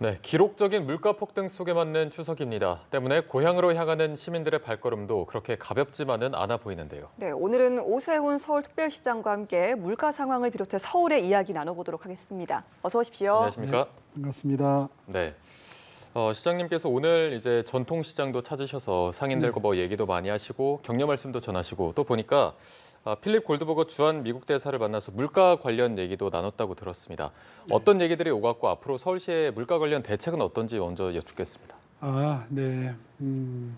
네, 기록적인 물가 폭등 속에 맞는 추석입니다. 때문에 고향으로 향하는 시민들의 발걸음도 그렇게 가볍지만은 않아 보이는데요. 네, 오늘은 오세훈 서울특별시장과 함께 물가 상황을 비롯해 서울의 이야기 나눠보도록 하겠습니다. 어서 오십시오. 안녕하십니까? 네, 반갑습니다. 네. 시장님께서 오늘 이제 전통시장도 찾으셔서 상인들과 뭐 얘기도 많이 하시고 격려 말씀도 전하시고 또 보니까 필립 골드버거 주한 미국 대사를 만나서 물가 관련 얘기도 나눴다고 들었습니다. 어떤 얘기들이 오갔고 앞으로 서울시의 물가 관련 대책은 어떤지 먼저 여쭙겠습니다. 네.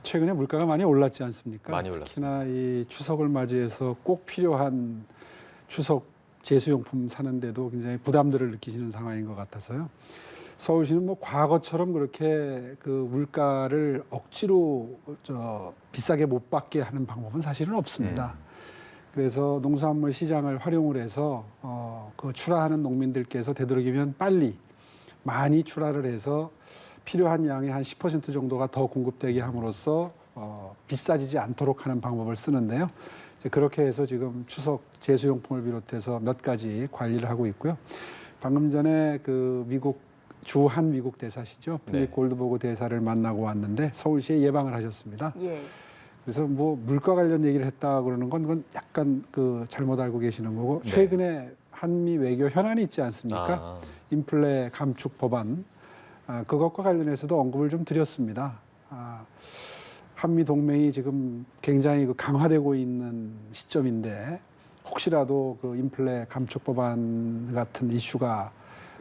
최근에 물가가 많이 올랐지 않습니까? 많이 올랐습니다. 특히나 이 추석을 맞이해서 꼭 필요한 추석 제수용품 사는데도 굉장히 부담들을 느끼시는 상황인 것 같아서요. 서울시는 뭐 과거처럼 그렇게 그 물가를 억지로 비싸게 못 받게 하는 방법은 사실은 없습니다. 그래서 농수산물 시장을 활용을 해서 그 출하하는 농민들께서 되도록이면 빨리 많이 출하를 해서 필요한 양의 한 10% 정도가 더 공급되게 함으로써 비싸지지 않도록 하는 방법을 쓰는데요. 이제 그렇게 해서 지금 추석 제수용품을 비롯해서 몇 가지 관리를 하고 있고요. 방금 전에 그 주한 미국 대사시죠. 필립 골드버거 대사를 만나고 왔는데 서울시에 예방을 하셨습니다. 예. 그래서 뭐 물가 관련 얘기를 했다 그러는 건 그건 약간 그 잘못 알고 계시는 거고 최근에 한미 외교 현안이 있지 않습니까? 인플레 감축 법안 그것과 관련해서도 언급을 좀 드렸습니다. 한미 동맹이 지금 굉장히 강화되고 있는 시점인데 혹시라도 그 인플레 감축 법안 같은 이슈가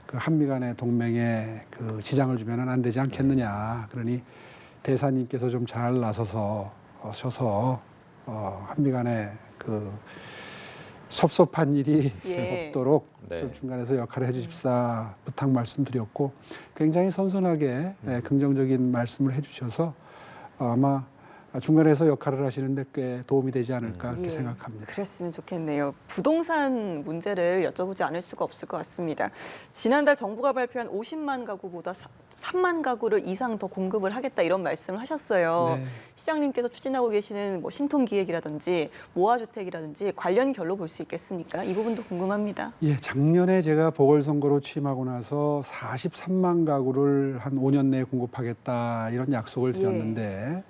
그 한미 간의 동맹에 그 지장을 주면은 안 되지 않겠느냐. 그러니 대사님께서 좀 잘 나서서 한미 간에 그 섭섭한 일이 없도록 좀 중간에서 역할을 해주십사 부탁 말씀드렸고 굉장히 선선하게 긍정적인 말씀을 해주셔서 아마 중간에서 역할을 하시는데 꽤 도움이 되지 않을까 그렇게 생각합니다. 그랬으면 좋겠네요. 부동산 문제를 여쭤보지 않을 수가 없을 것 같습니다. 지난달 정부가 발표한 50만 가구보다 3만 가구를 이상 더 공급을 하겠다 이런 말씀을 하셨어요. 네. 시장님께서 추진하고 계시는 뭐 신통기획이라든지 모아주택이라든지 관련 결로 볼 수 있겠습니까? 이 부분도 궁금합니다. 예, 작년에 제가 보궐선거로 취임하고 나서 43만 가구를 한 5년 내에 공급하겠다 이런 약속을 드렸는데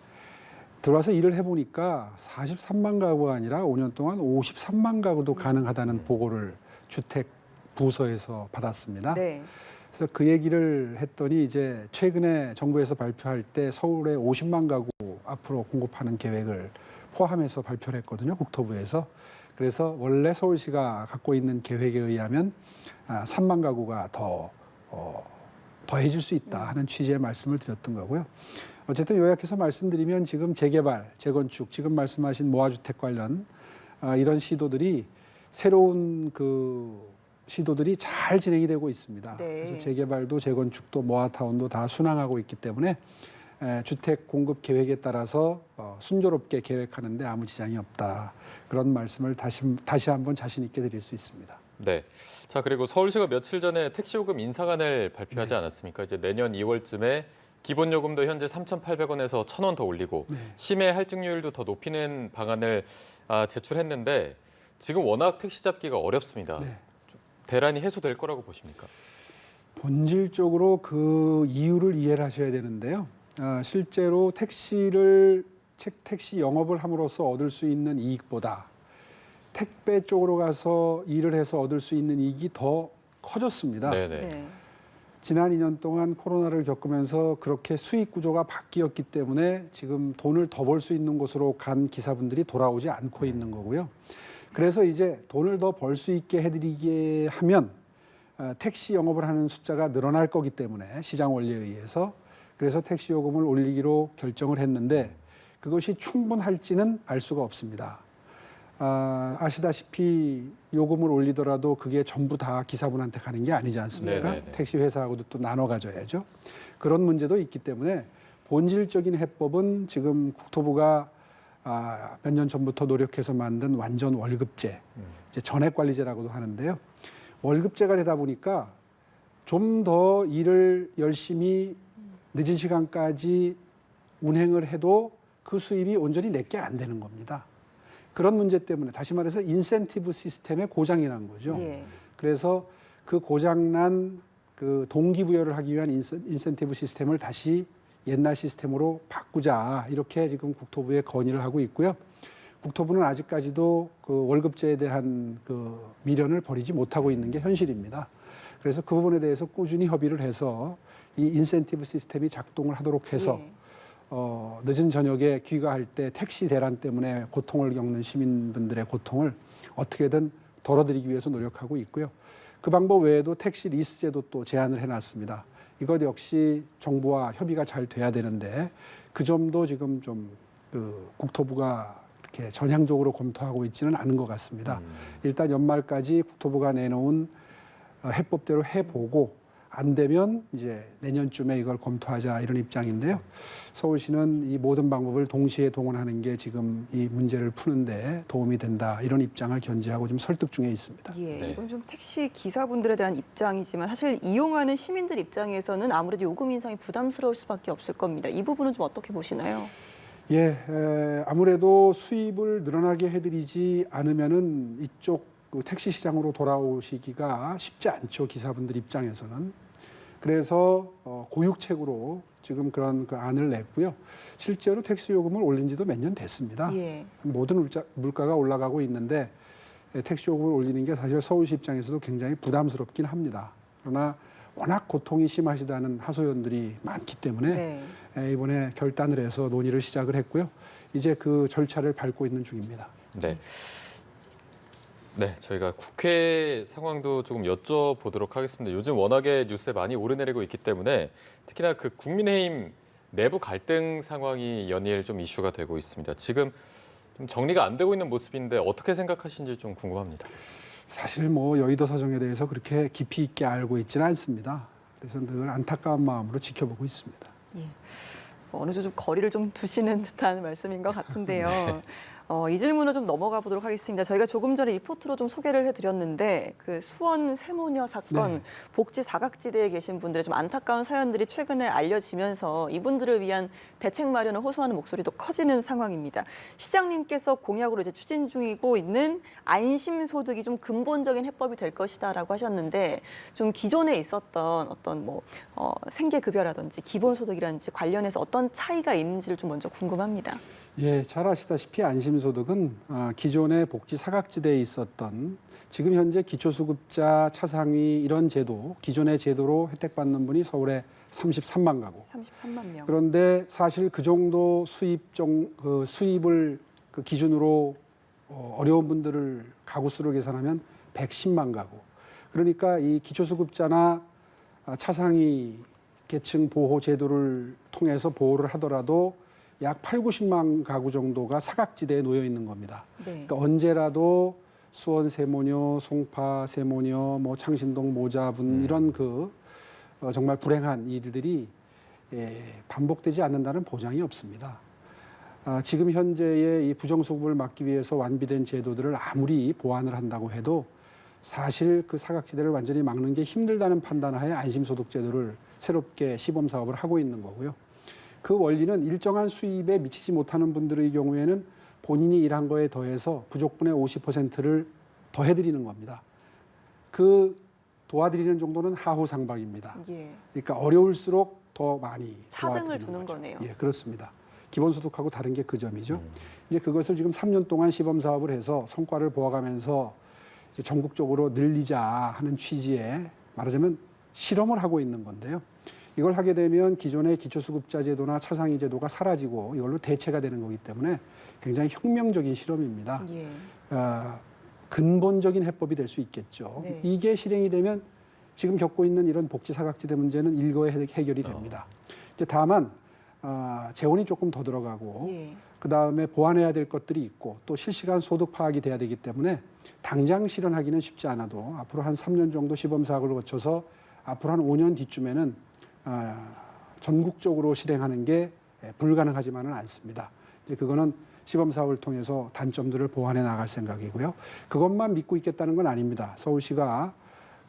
들어와서 일을 해보니까 43만 가구가 아니라 5년 동안 53만 가구도 가능하다는 보고를 주택 부서에서 받았습니다. 네. 그래서 그 얘기를 했더니 이제 최근에 정부에서 발표할 때 서울에 50만 가구 앞으로 공급하는 계획을 포함해서 발표를 했거든요. 국토부에서. 그래서 원래 서울시가 갖고 있는 계획에 의하면 3만 가구가 더해질 수 있다 하는 취지의 말씀을 드렸던 거고요. 어쨌든 요약해서 말씀드리면 지금 재개발, 재건축, 지금 말씀하신 모아주택 관련 이런 시도들이 새로운 시도들이 잘 진행이 되고 있습니다. 그래서 재개발도 재건축도 모아타운도 다 순항하고 있기 때문에 주택 공급 계획에 따라서 순조롭게 계획하는데 아무 지장이 없다. 그런 말씀을 다시 한번 자신 있게 드릴 수 있습니다. 네. 자, 그리고 서울시가 며칠 전에 택시요금 인상안을 발표하지 않았습니까? 이제 내년 2월쯤에 기본요금도 현재 3,800원에서 1,000원 더 올리고 시내 할증률도 더 높이는 방안을 제출했는데 지금 워낙 택시 잡기가 어렵습니다. 대란이 해소될 거라고 보십니까? 본질적으로 그 이유를 이해를 하셔야 되는데요. 실제로 택시 영업을 함으로써 얻을 수 있는 이익보다 택배 쪽으로 가서 일을 해서 얻을 수 있는 이익이 더 커졌습니다. 지난 2년 동안 코로나를 겪으면서 그렇게 수익 구조가 바뀌었기 때문에 지금 돈을 더 벌 수 있는 곳으로 간 기사분들이 돌아오지 않고 있는 거고요. 그래서 이제 돈을 더 벌 수 있게 해드리게 하면 택시 영업을 하는 숫자가 늘어날 거기 때문에 시장 원리에 의해서 그래서 택시 요금을 올리기로 결정을 했는데 그것이 충분할지는 알 수가 없습니다. 아시다시피 요금을 올리더라도 그게 전부 다 기사분한테 가는 게 아니지 않습니까? 택시 회사하고도 또 나눠 가져야죠. 그런 문제도 있기 때문에 본질적인 해법은 지금 국토부가 몇 년 전부터 노력해서 만든 완전 월급제, 이제 전액관리제라고도 하는데요. 월급제가 되다 보니까 좀 더 일을 열심히 늦은 시간까지 운행을 해도 그 수입이 온전히 내게 안 되는 겁니다. 그런 문제 때문에 다시 말해서 인센티브 시스템에 고장이 난 거죠. 그래서 그 고장난 그 동기부여를 하기 위한 인센티브 시스템을 다시 옛날 시스템으로 바꾸자 이렇게 지금 국토부에 건의를 하고 있고요. 국토부는 아직까지도 그 월급제에 대한 그 미련을 버리지 못하고 있는 게 현실입니다. 그래서 그 부분에 대해서 꾸준히 협의를 해서 이 인센티브 시스템이 작동을 하도록 해서 예. 늦은 저녁에 귀가할 때 택시 대란 때문에 고통을 겪는 시민분들의 고통을 어떻게든 덜어드리기 위해서 노력하고 있고요. 그 방법 외에도 택시 리스 제도 또 제안을 해놨습니다. 이것 역시 정부와 협의가 잘 돼야 되는데 그 점도 지금 좀 그 국토부가 이렇게 전향적으로 검토하고 있지는 않은 것 같습니다. 일단 연말까지 국토부가 내놓은 해법대로 해보고 안 되면 이제 내년쯤에 이걸 검토하자 이런 입장인데요. 서울시는 이 모든 방법을 동시에 동원하는 게 지금 이 문제를 푸는데 도움이 된다 이런 입장을 견지하고 좀 설득 중에 있습니다. 예, 네. 이건 좀 택시 기사분들에 대한 입장이지만 사실 이용하는 시민들 입장에서는 아무래도 요금 인상이 부담스러울 수밖에 없을 겁니다. 이 부분은 좀 어떻게 보시나요? 예, 아무래도 수입을 늘어나게 해드리지 않으면은 이쪽 그 택시 시장으로 돌아오시기가 쉽지 않죠. 기사분들 입장에서는. 그래서 고육책으로 지금 그런 그 안을 냈고요. 실제로 택시 요금을 올린 지도 몇 년 됐습니다. 예. 모든 물가가 올라가고 있는데 택시 요금을 올리는 게 사실 서울시 입장에서도 굉장히 부담스럽긴 합니다. 그러나 워낙 고통이 심하시다는 하소연들이 많기 때문에 네. 이번에 결단을 해서 논의를 시작을 했고요. 이제 그 절차를 밟고 있는 중입니다. 네. 네, 저희가 국회 상황도 조금 여쭤보도록 하겠습니다. 요즘 워낙에 뉴스에 많이 오르내리고 있기 때문에 특히나 그 국민의힘 내부 갈등 상황이 연일 좀 이슈가 되고 있습니다. 지금 좀 정리가 안 되고 있는 모습인데 어떻게 생각하시는지 좀 궁금합니다. 사실 뭐 여의도 사정에 대해서 그렇게 깊이 있게 알고 있지는 않습니다. 그래서 늘 안타까운 마음으로 지켜보고 있습니다. 예. 어느 정도 좀 거리를 좀 두시는 듯한 말씀인 것 같은데요. 네. 이 질문을 좀 넘어가 보도록 하겠습니다. 저희가 조금 전에 리포트로 좀 소개를 해드렸는데 그 수원 세모녀 사건 네. 복지 사각지대에 계신 분들의 좀 안타까운 사연들이 최근에 알려지면서 이분들을 위한 대책 마련을 호소하는 목소리도 커지는 상황입니다. 시장님께서 공약으로 이제 추진 중이고 있는 안심소득이 좀 근본적인 해법이 될 것이다라고 하셨는데 좀 기존에 있었던 어떤 뭐 생계급여라든지 기본소득이라든지 관련해서 어떤 차이가 있는지를 좀 먼저 궁금합니다. 예, 잘 아시다시피 안심소득은 기존의 복지 사각지대에 있었던 지금 현재 기초수급자, 차상위 이런 제도, 기존의 제도로 혜택받는 분이 서울에 33만 가구. 33만 명. 그런데 사실 그 정도 수입을 그 기준으로 어려운 분들을 가구 수로 계산하면 110만 가구. 그러니까 이 기초수급자나 차상위 계층 보호 제도를 통해서 보호를 하더라도 약 8, 90만 가구 정도가 사각지대에 놓여 있는 겁니다. 네. 그러니까 언제라도 수원 세모녀, 송파 세모녀, 뭐 창신동 모자분 이런 그 정말 불행한 일들이 반복되지 않는다는 보장이 없습니다. 지금 현재의 이 부정수급을 막기 위해서 완비된 제도들을 아무리 보완을 한다고 해도 사실 그 사각지대를 완전히 막는 게 힘들다는 판단하에 안심소득 제도를 새롭게 시범 사업을 하고 있는 거고요. 그 원리는 일정한 수입에 미치지 못하는 분들의 경우에는 본인이 일한 거에 더해서 부족분의 50%를 더해드리는 겁니다. 그 도와드리는 정도는 하후상박입니다. 예. 그러니까 어려울수록 더 많이 차등을 도와드리는 두는 거죠. 거네요. 예, 그렇습니다. 기본소득하고 다른 게 그 점이죠. 이제 그것을 지금 3년 동안 시범 사업을 해서 성과를 보아가면서 이제 전국적으로 늘리자 하는 취지에 말하자면 실험을 하고 있는 건데요. 이걸 하게 되면 기존의 기초수급자 제도나 차상위 제도가 사라지고 이걸로 대체가 되는 거기 때문에 굉장히 혁명적인 실험입니다. 예. 근본적인 해법이 될 수 있겠죠. 네. 이게 실행이 되면 지금 겪고 있는 이런 복지 사각지대 문제는 일거에 해결이 됩니다. 이제 다만 재원이 조금 더 들어가고 예. 그 다음에 보완해야 될 것들이 있고 또 실시간 소득 파악이 돼야 되기 때문에 당장 실현하기는 쉽지 않아도 앞으로 한 3년 정도 시범 사업을 거쳐서 앞으로 한 5년 뒤쯤에는 전국적으로 실행하는 게 불가능하지만은 않습니다. 이제 그거는 시범 사업을 통해서 단점들을 보완해 나갈 생각이고요. 그것만 믿고 있겠다는 건 아닙니다. 서울시가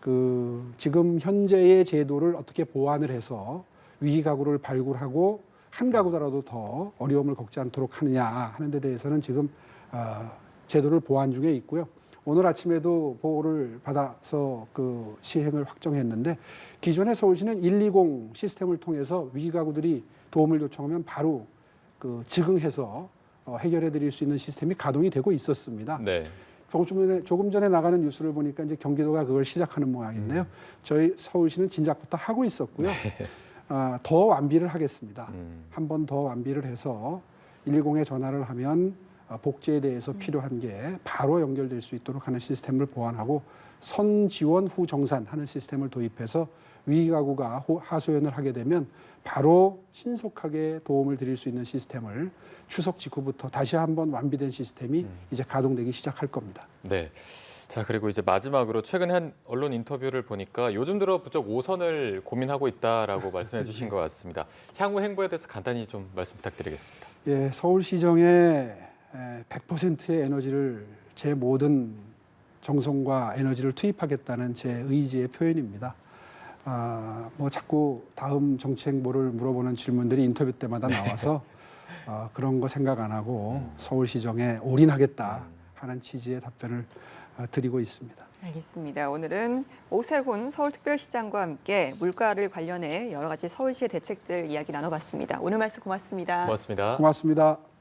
그 지금 현재의 제도를 어떻게 보완을 해서 위기 가구를 발굴하고 한 가구더라도 더 어려움을 겪지 않도록 하느냐 하는 데 대해서는 지금 제도를 보완 중에 있고요. 오늘 아침에도 보고를 받아서 그 시행을 확정했는데 기존의 서울시는 120 시스템을 통해서 위기가구들이 도움을 요청하면 바로 그 즉응해서 해결해 드릴 수 있는 시스템이 가동이 되고 있었습니다. 네. 조금 전에 나가는 뉴스를 보니까 이제 경기도가 그걸 시작하는 모양인데요. 저희 서울시는 진작부터 하고 있었고요. 더 완비를 하겠습니다. 한 번 더 완비를 해서 110에 전화를 하면 복제에 대해서 필요한 게 바로 연결될 수 있도록 하는 시스템을 보완하고 선 지원 후 정산하는 시스템을 도입해서 위기가구가 하소연을 하게 되면 바로 신속하게 도움을 드릴 수 있는 시스템을 추석 직후부터 다시 한번 완비된 시스템이 이제 가동되기 시작할 겁니다. 네. 자, 그리고 이제 마지막으로 최근에 한 언론 인터뷰를 보니까 요즘 들어 부쩍 5선을 고민하고 있다라고 말씀해 주신 것 같습니다. 향후 행보에 대해서 간단히 좀 말씀 부탁드리겠습니다. 예, 서울시정에 100%의 에너지를 제 모든 정성과 에너지를 투입하겠다는 제 의지의 표현입니다. 뭐 자꾸 다음 정책 뭐를 물어보는 질문들이 인터뷰 때마다 나와서 그런 거 생각 안 하고 서울시정에 올인하겠다 하는 취지의 답변을 드리고 있습니다. 알겠습니다. 오늘은 오세훈 서울특별시장과 함께 물가를 관련해 여러 가지 서울시의 대책들 이야기 나눠봤습니다. 오늘 말씀 고맙습니다. 고맙습니다. 고맙습니다.